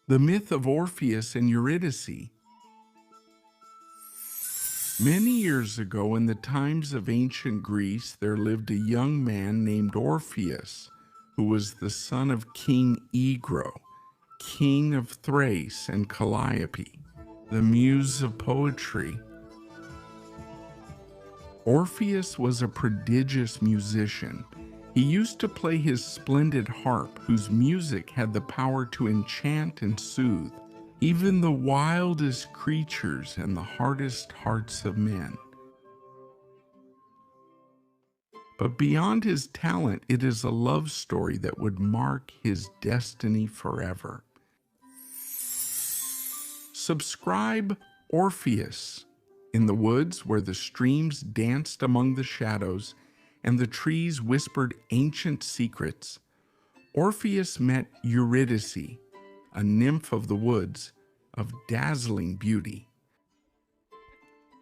The myth of Orpheus and Eurydice. Many years ago, in the times of ancient Greece, there lived a young man named Orpheus, who was the son of King Egro, king of Thrace and Calliope, the muse of poetry. Orpheus was a prodigious musician. He used to play his splendid harp, whose music had the power to enchant and soothe even the wildest creatures and the hardest hearts of men. But beyond his talent, it is a love story that would mark his destiny forever. Subscribe Orpheus. In the woods where the streams danced among the shadows and the trees whispered ancient secrets, Orpheus met Eurydice, a nymph of the woods, of dazzling beauty.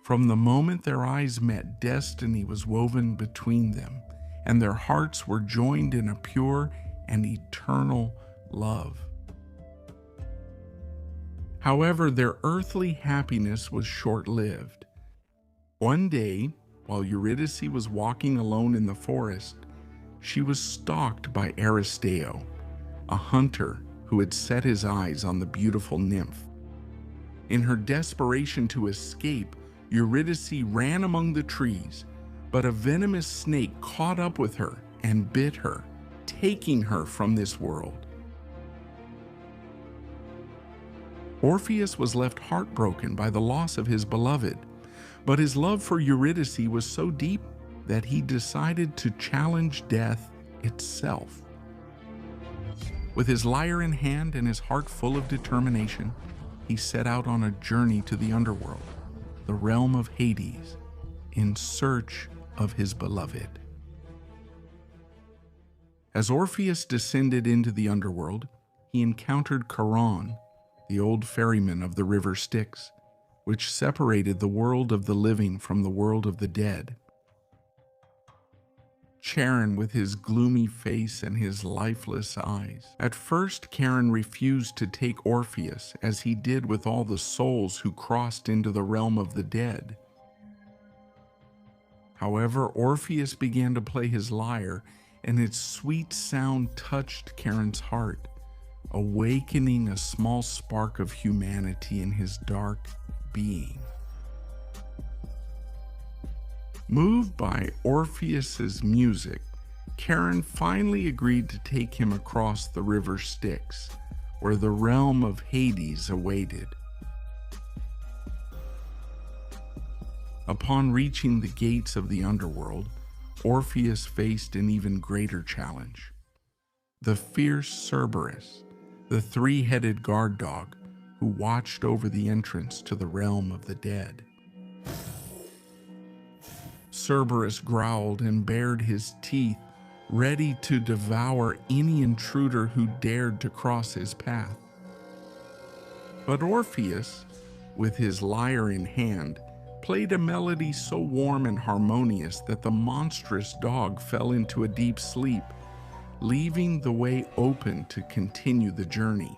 From the moment their eyes met, destiny was woven between them, and their hearts were joined in a pure and eternal love. However, their earthly happiness was short-lived. One day, while Eurydice was walking alone in the forest, she was stalked by Aristeo, a hunter who had set his eyes on the beautiful nymph. In her desperation to escape, Eurydice ran among the trees, but a venomous snake caught up with her and bit her, taking her from this world. Orpheus was left heartbroken by the loss of his beloved, but his love for Eurydice was so deep that he decided to challenge death itself. With his lyre in hand and his heart full of determination, he set out on a journey to the Underworld, the realm of Hades, in search of his beloved. As Orpheus descended into the Underworld, he encountered Charon, the old ferryman of the river Styx, which separated the world of the living from the world of the dead. Charon, with his gloomy face and his lifeless eyes. At first, Charon refused to take Orpheus, as he did with all the souls who crossed into the realm of the dead. However, Orpheus began to play his lyre, and its sweet sound touched Charon's heart, awakening a small spark of humanity in his dark being. Moved by Orpheus's music, Charon finally agreed to take him across the river Styx, where the realm of Hades awaited. Upon reaching the gates of the Underworld, Orpheus faced an even greater challenge. The fierce Cerberus, the three-headed guard dog who watched over the entrance to the realm of the dead. Cerberus growled and bared his teeth, ready to devour any intruder who dared to cross his path. But Orpheus, with his lyre in hand, played a melody so warm and harmonious that the monstrous dog fell into a deep sleep, leaving the way open to continue the journey.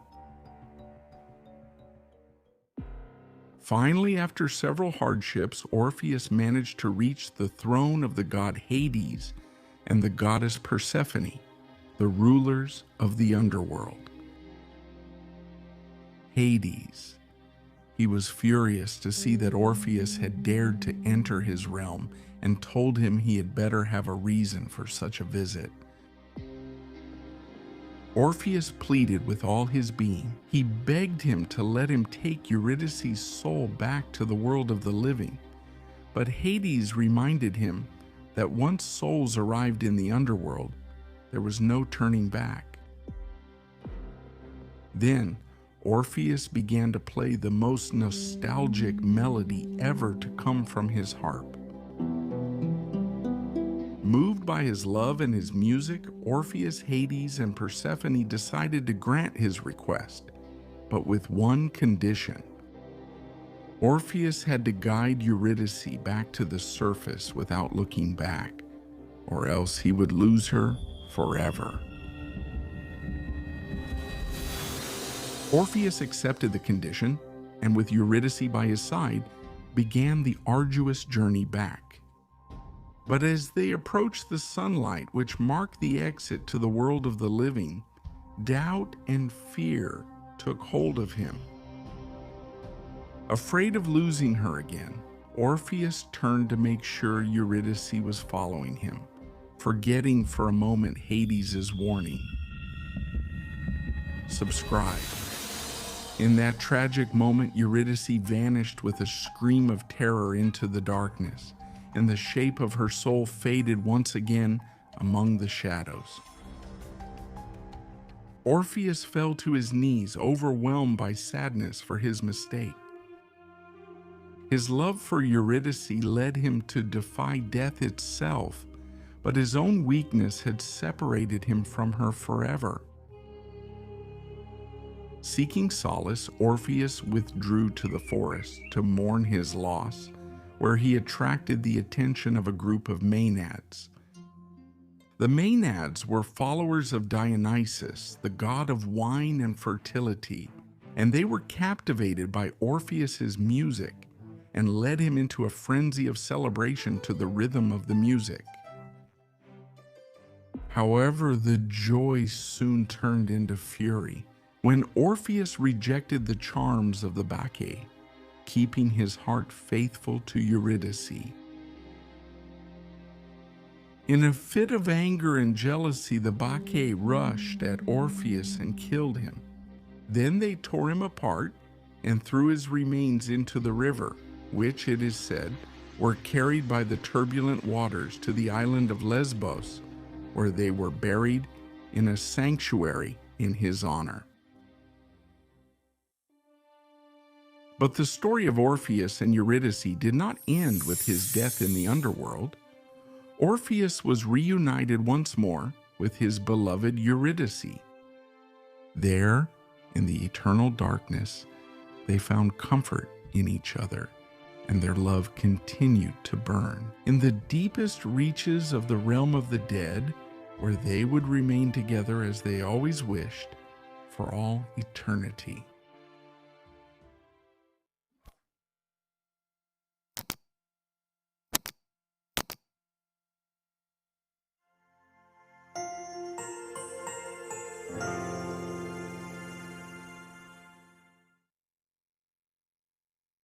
Finally, after several hardships, Orpheus managed to reach the throne of the god Hades and the goddess Persephone, the rulers of the Underworld. Hades. He was furious to see that Orpheus had dared to enter his realm and told him he had better have a reason for such a visit. Orpheus pleaded with all his being. He begged him to let him take Eurydice's soul back to the world of the living. But Hades reminded him that once souls arrived in the Underworld, there was no turning back. Then, Orpheus began to play the most nostalgic melody ever to come from his harp. Moved by his love and his music, Orpheus, Hades, and Persephone decided to grant his request, but with one condition. Orpheus had to guide Eurydice back to the surface without looking back, or else he would lose her forever. Orpheus accepted the condition, and with Eurydice by his side, began the arduous journey back. But as they approached the sunlight which marked the exit to the world of the living, doubt and fear took hold of him. Afraid of losing her again, Orpheus turned to make sure Eurydice was following him, forgetting for a moment Hades' warning. Subscribe. In that tragic moment, Eurydice vanished with a scream of terror into the darkness, and the shape of her soul faded once again among the shadows. Orpheus fell to his knees, overwhelmed by sadness for his mistake. His love for Eurydice led him to defy death itself, but his own weakness had separated him from her forever. Seeking solace, Orpheus withdrew to the forest to mourn his loss, where he attracted the attention of a group of Maenads. The Maenads were followers of Dionysus, the god of wine and fertility, and they were captivated by Orpheus's music and led him into a frenzy of celebration to the rhythm of the music. However, the joy soon turned into fury when Orpheus rejected the charms of the Bacchae, keeping his heart faithful to Eurydice. In a fit of anger and jealousy, the Bacchae rushed at Orpheus and killed him. Then they tore him apart and threw his remains into the river, which, it is said, were carried by the turbulent waters to the island of Lesbos, where they were buried in a sanctuary in his honor. But the story of Orpheus and Eurydice did not end with his death in the underworld. Orpheus was reunited once more with his beloved Eurydice. There, in the eternal darkness, they found comfort in each other, and their love continued to burn in the deepest reaches of the realm of the dead, where they would remain together as they always wished for all eternity.